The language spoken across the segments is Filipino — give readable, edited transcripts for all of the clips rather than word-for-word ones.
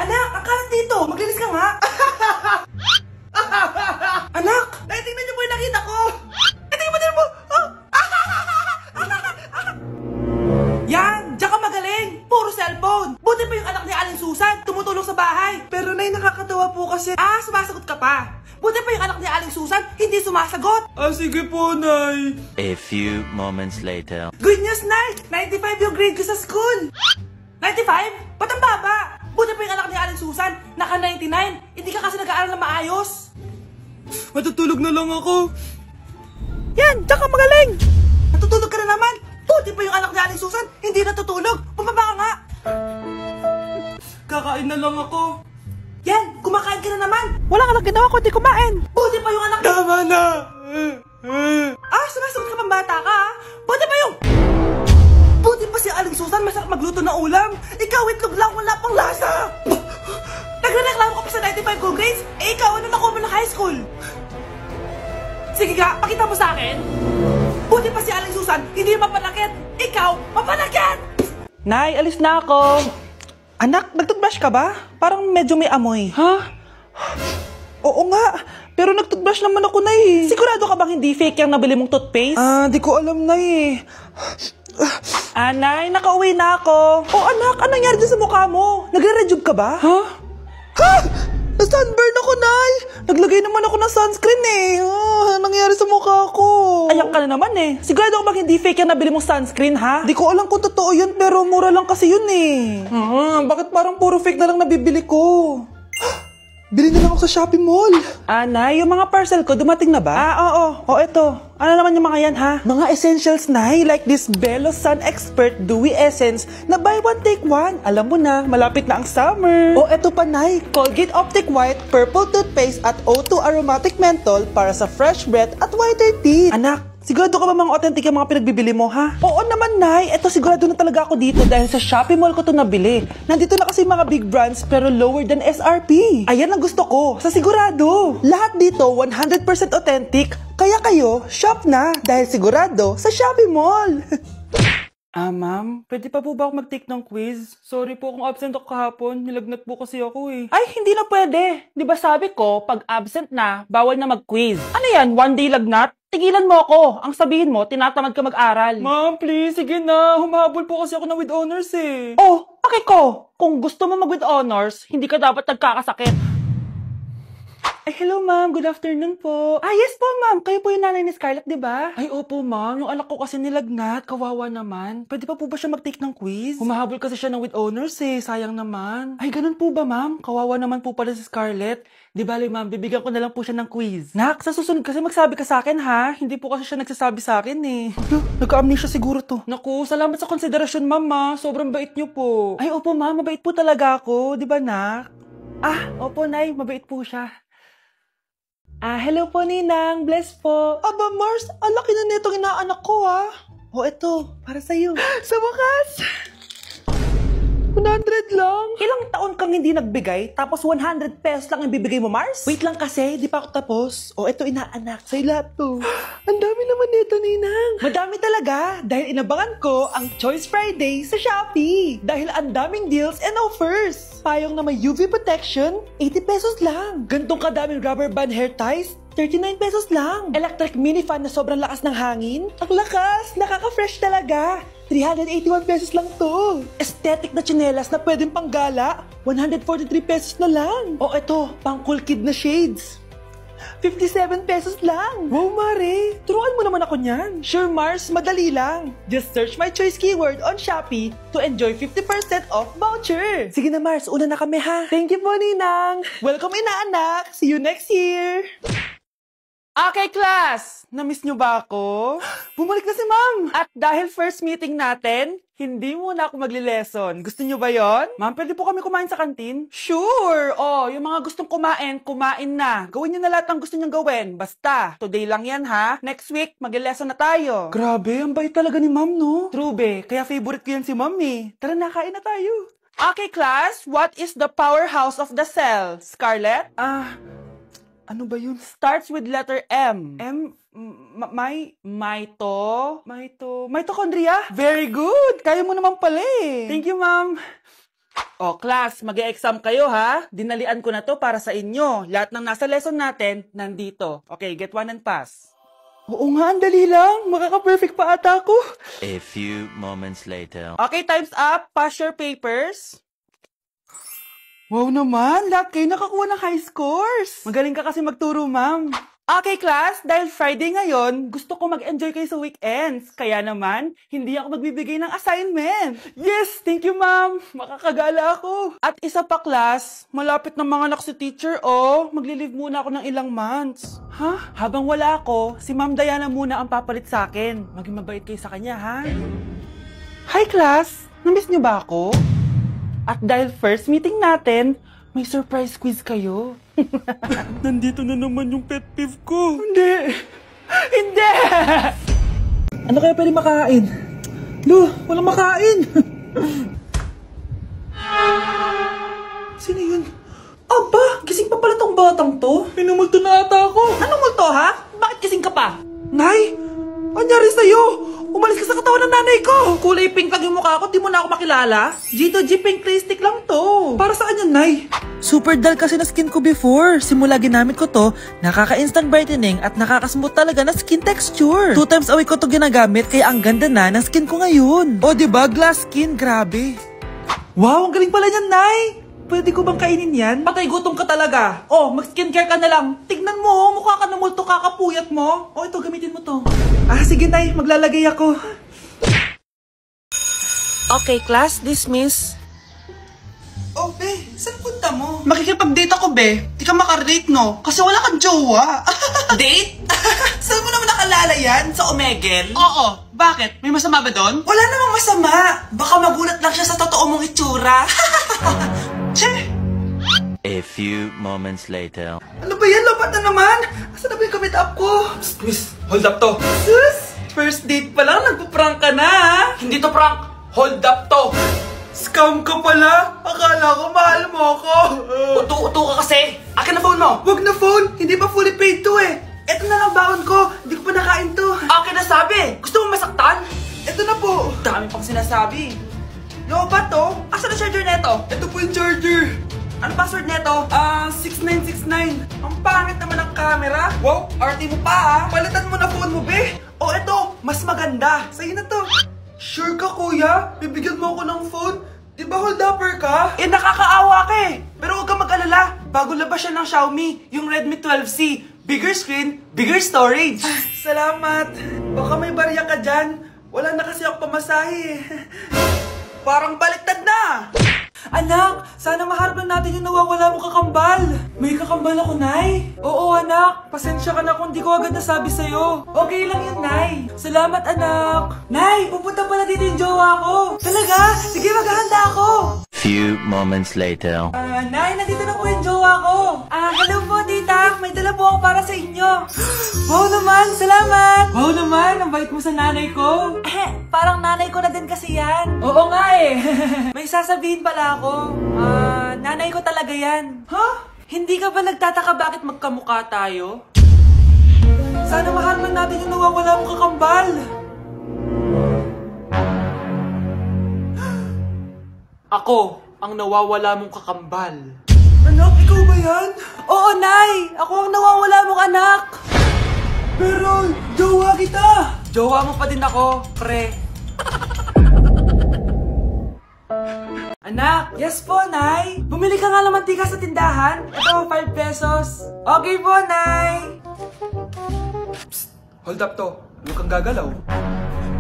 Anak, ang kalat dito. Maglinis ka nga. Anak, tingnan niyo po yung nakita ko. Tingnan mo din mo. Yan, diyan ka magaling. Puro cellphone. Buti pa yung anak ni Aling Susan. Tumutulong sa bahay. Pero nay, nakakatawa po kasi. Sumasagot ka pa. Buti pa yung anak ni Aling Susan, hindi sumasagot. Sige po, Nay. A few moments later. Good news, Nay! 95 yung grade ko sa school. 95? Ba't ang baba? Buti pa yung anak ni Aling Susan, naka 99. Hindi ka kasi nag-aaral na maayos. Matutulog na lang ako. Yan, diyan ka magaling. Natutulog ka na naman. Buti pa yung anak ni Aling Susan, hindi natutulog. Bumaba ka nga. Kakain na lang ako. Yan, kumakain ka na naman. Wala ka lang ginawa kundi kumain. Buti pa yung anak... Tama na! Sumasagot ka pang bata ka, ha? Buti pa yung... Buti pa si Aling Susan, masarap magluto ng ulam. Ikaw, itlog lang, wala pang lasa. Nagre-reklamo ka pa sa 95 good grades? Ikaw, ano nakuha mo ng high school? Sige ka, pakita mo sa akin. Buti pa si Aling Susan, hindi mapanakit. Ikaw, mapanakit! Nay, alis na ako. Anak, nagtoothbrush ka ba? Parang medyo may amoy. Ha? Oo nga. Pero nagtoothbrush naman ako, Nay. Sigurado ka bang hindi fake yung nabili mong toothpaste? Di ko alam, Nay. Nay, nakauwi na ako. Anak, anong nangyari dyan sa mukha mo? Nagre-rejuve ka ba? Ha? Na-sunburn ako, Nay. Naglagay naman ako ng sunscreen eh. Nangyari sa mukha ko. Ayan ka na naman eh. Sigurado ko bang hindi fake yung nabili mong sunscreen, ha? Di ko alam kung totoo yun, pero mura lang kasi yun eh. Bakit parang puro fake na lang nabibili ko? Bili na lang ako sa Shopee Mall. Nay, yung mga parcel ko, dumating na ba? Oo. Eto. Ano naman yung mga yan, ha? Mga essentials, Nay, like this Belo Sun Expert Dewy Essence na buy one, take one. Alam mo na, malapit na ang summer. Eto pa, Nay, Colgate Optic White Purple Toothpaste at O2 Aromatic Menthol para sa fresh breath at whiter teeth. Anak, sigurado ka ba mga authentic yung mga pinagbibili mo, ha? Oo naman, Nay. Eto, sigurado na talaga ako dito dahil sa Shopee Mall ko to nabili. Nandito na kasi mga big brands pero lower than SRP. Ayan ang gusto ko, sa sigurado. Lahat dito 100% authentic. Kaya kayo, shop na dahil sigurado sa Shopee Mall. Ma'am, pwede pa po ba ako mag-take ng quiz? Sorry po kung absent ako kahapon. Nilagnat po kasi ako eh. Ay, hindi na pwede. Di ba sabi ko, pag absent na, bawal na mag-quiz. Ano yan, one day lagnat? Tigilan mo ako. Ang sabihin mo, tinatamad ka mag-aral. Ma'am, please, sige na. Humahabol po kasi ako na with honors eh. Okay ko. Kung gusto mo mag with honors, hindi ka dapat nagkakasakit. Hello ma'am, good afternoon po. Yes po ma'am, kayo po yung nanay ni Scarlett, di ba? Opo ma'am, yung anak ko kasi nilagnat, kawawa naman. Pwede pa po ba siya mag-take ng quiz? Humahabol kasi siya ng with honors eh, sayang naman. Ganun po ba ma'am? Kawawa naman po pala si Scarlett. Di bale ma'am, bibigyan ko na lang po siya ng quiz. Nak, sa susunod kasi magsabi ka sa akin ha? Hindi po kasi siya nagsasabi sa akin eh. Nagka-amnesia siguro to. Naku, salamat sa konsiderasyon ma'am. Sobrang bait niyo po. Opo ma'am, mabait po talaga ako, di ba nak? Opo nay, mabait po siya. Hello po, Ninang. Bless po. Aba, Mars, ang laki na netong inaanak ko, ha? Eto, para sa'yo. Sa wakas! 100 lang. Ilang taon kang hindi nagbigay, tapos 100 pesos lang ang bibigay mo, Mars? Wait lang kasi, di pa ako tapos. Eto, inaanak. Sa'yo lahat to. Ang dami naman nito, Ninang. Madami talaga, dahil inabangan ko ang Choice Friday sa Shopee. Dahil ang daming deals and offers. Payong na may UV protection, 80 pesos lang. Gantong kadaming rubber band hair ties, 39 pesos lang. Electric mini fan na sobrang lakas ng hangin. Ang lakas, nakaka-fresh talaga. 381 pesos lang to. Aesthetic na tsinelas na pwedeng panggala, 143 pesos na lang. Eto, pang cool kid na shades. 57 pesos lang. Wow, Mare. Turuan mo naman ako niyan. Sure, Mars. Madali lang. Just search my choice keyword on Shopee to enjoy 50% off voucher. Sige na, Mars. Una na kami, ha? Thank you po, Ninang. Welcome, inaanak. See you next year. Okay, class! Namiss nyo ba ako? Bumalik na si ma'am! At dahil first meeting natin, hindi muna ako magli-lesson. Gusto nyo ba yon? Ma'am, pwede po kami kumain sa kantin? Sure! Yung mga gustong kumain, kumain na. Gawin nyo na lahat ng gusto nyong gawin. Basta, today lang yan ha. Next week, magli-lesson na tayo. Grabe, ang bait talaga ni ma'am, no? True, be. Kaya favorite ko yan si ma'am eh. Tara na, kain na tayo. Okay, class. What is the powerhouse of the cell? Scarlett? Ano ba yun? Starts with letter M. Mitochondria? Very good! Kaya mo naman pala eh. Thank you, ma'am. O, class, mag-e-exam kayo ha. Dinalian ko na to para sa inyo. Lahat ng nasa lesson natin, nandito. Okay, get one and pass. Oo nga, ang dali lang. Makaka-perfect pa ata ako. A few moments later. Okay, time's up. Pass your papers. Wow naman, lahat kayo nakakuha ng high scores. Magaling ka kasi magturo, ma'am. Okay, class, dahil Friday ngayon, gusto ko mag-enjoy kayo sa weekends. Kaya naman, hindi ako magbibigay ng assignment. Yes, thank you, ma'am. Makakagala ako. At isa pa, class, malapit na mga anak si teacher, oh. Magli-leave muna ako ng ilang months. Ha? Habang wala ako, si Ma'am Diana muna ang papalit sa akin. Maging mabait kayo sa kanya, ha? Hi, class. Namiss niyo ba ako? At dahil first meeting natin, may surprise quiz kayo. Nandito na naman yung pet peeve ko. Hindi! Hindi! Ano kaya pwede makain? Lo, walang makain! Sino yun? Aba, gising pa pala tong batang to. Minumulto na ata ako. Anong multo ha? Bakit gising ka pa? Nay! Anyari sa'yo? Umalis ka sa katawan ng nanay ko! Kulay pink lang yung mukha ko, di mo na ako makilala? G2G pink clay stick lang to. Para saan yan, Nay? Super dull kasi na skin ko before. Simula ginamit ko to, nakaka-instant brightening at nakaka-smooth talaga na skin texture. 2 times a week ko to ginagamit kaya ang ganda na ng skin ko ngayon. O diba, glass skin, grabe. Wow, ang galing pala niyan, Nay! Pwede ko bang kainin yan? Patay gutom ka talaga. Oh, mag-skincare ka na lang. Tignan mo, mukha ka na multo kakapuyat mo. Oh, ito, gamitin mo to. Ah, sige, Nay, maglalagay ako. Okay, class, dismiss. Oh, be, saan punta mo? Makikipag-date ako, be. Di ka makarelate, no? Kasi wala kang jowa. Date? Saan mo naman nakalala yan? Sa Omegle? Oo. Bakit? May masama ba doon? Wala namang masama. Baka magulat lang siya sa totoo mong itsura. Che! A few moments later. Ano ba yan? Lobat na naman! Asan na ba yung kamit up ko? Psst, miss, hold up to. Sus! First date pa lang, nagpo-prank ka na ha? Hindi to prank, hold up to. Scam ka pala? Akala ko mahal mo ako. Uto-uto ka kasi. Akin na phone mo. Wag na phone, hindi pa fully paid to eh. Eto na lang baon ko, hindi ko pa nakain to. Akin na sabi, gusto mo masaktan? Eto na po. Dami pang sinasabi. Lobat to? Asan na charger neto? Ito po yung charger. Ano password neto? 6969. Ang pangit naman ang camera. Wow, RT mo pa ah. Palitan mo na phone mo, be. Oh, eto, mas maganda. Sa'yo na to. Sure ka, kuya? Bibigyan mo ako ng phone? Di ba hold upper ka? Eh, nakakaawa ka eh. Pero huwag kang mag-alala. Bago labas siya ng Xiaomi, yung Redmi 12C. Bigger screen, bigger storage. Salamat. Baka may barya ka dyan. Wala na kasi ako pamasahe eh. Parang baliktad na! Anak, sana maharap na natin yung nawawala mong kakambal. May kakambal ako, Nay. Oo, anak. Pasensya ka na kung di ko agad nasabi sa'yo. Okay lang yun, Nay. Salamat, anak. Nay, pupunta pala dito yung jowa ko. Talaga? Sige, maghahanda ako. Few moments later. Nay, nandito na po yung jowa ko. Hello po, tita. May dala po ako para sa inyo. Wow naman, salamat. Wow naman, ang bait mo sa nanay ko. Parang nanay ko na din kasi yan. Oo nga eh. May sasabihin pala ako. Nanay ko talaga yan. Ha? Hindi ka ba nagtataka bakit magkamukha tayo? Sana maharman natin yung nawawala mong kakambal. Ako, ang nawawala mong kakambal. Anak, ikaw ba yan? Oo, Nay! Ako ang nawawala mong anak! Pero, jowa kita! Jowa mo pa din ako, pre. Anak, yes po, Nay. Bumili ka nga ng mantika sa tindahan. Ito, 5 pesos. Okay po, Nay. Psst, hold up to. Huwag kang gagalaw.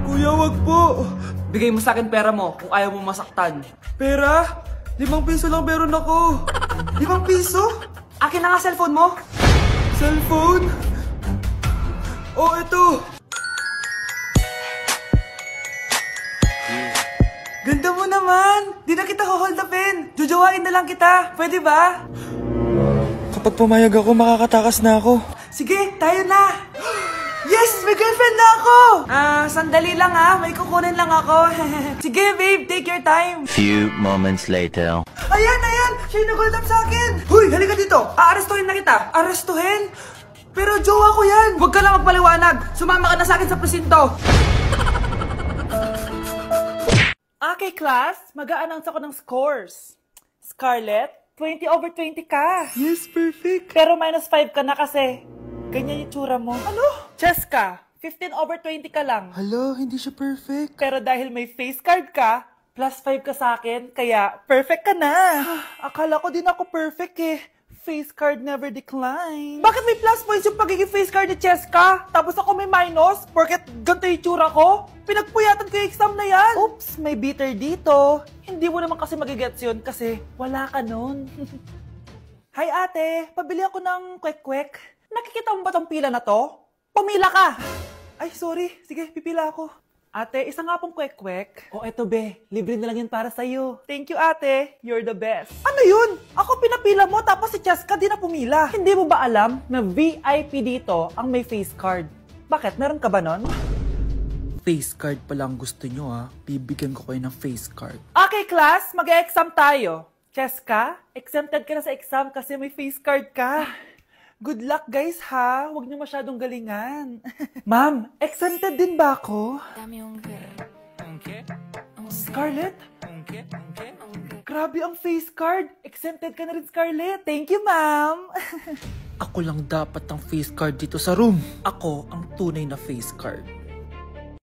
Kuya, wag po. Bigay mo sa akin pera mo kung ayaw mo masaktan. Pera? 5 piso lang meron ako. 5 piso? Akin na nga cellphone mo. Cellphone? Oh, ito. Ganda mo naman! Di na kita hold upin! Jojowain na lang kita! Pwede ba? Kapag pumayag ako, makakatakas na ako. Sige, tayo na! Yes! May girlfriend na ako! Sandali lang ha. May kukunin lang ako. Sige, babe. Take your time. Few moments later. Ayan, ayan! Siya yung nag-hold up sa akin! Huy, halika dito! Aarestuhin na kita! Arestuhin? Pero jowa ko yan! Huwag ka lang magpaliwanag! Sumama ka na sa akin sa presinto! Okay, class. Mag-a-announce ako ng scores. Scarlett, 20/20 ka. Yes, perfect. Pero -5 ka na kasi. Ganyan yung tsura mo. Ano? Cheska, 15/20 ka lang. Hala, hindi siya perfect. Pero dahil may face card ka, +5 ka sa akin, kaya perfect ka na. Akala ko din ako perfect eh. Face card never decline. Bakit may plus points yung pagiging face card ni Cheska? Tapos ako may minus? Porket ganito yung tsura ko? Pinagpuyatan ko yung exam na yan. Oops, may bitter dito. Hindi mo naman kasi magigets yun kasi wala ka nun. Hi ate, pabili ako ng kwek-kwek. Nakikita mo ba tong pila na to? Pumila ka! Ay, sorry. Sige, pipila ako. Ate, isa nga pong kwek-kwek. O eto be, libre na lang yan para sa'yo. Thank you ate, you're the best. Ano yun? Ako pinapila mo tapos si Cheska di na pumila. Hindi mo ba alam na VIP dito ang may face card? Bakit? Meron ka ba nun? Face card pa lang gusto nyo ha. Bibigyan ko kayo ng face card. Okay class, mag-exam tayo. Cheska, exempted ka na sa exam kasi may face card ka. Good luck guys ha, huwag niyo masyadong galingan. Ma'am, exempted din ba ako? Scarlett? Grabe ang face card. Exempted ka na rin, Scarlett. Thank you, ma'am. Ako lang dapat ang face card dito sa room. Ako ang tunay na face card.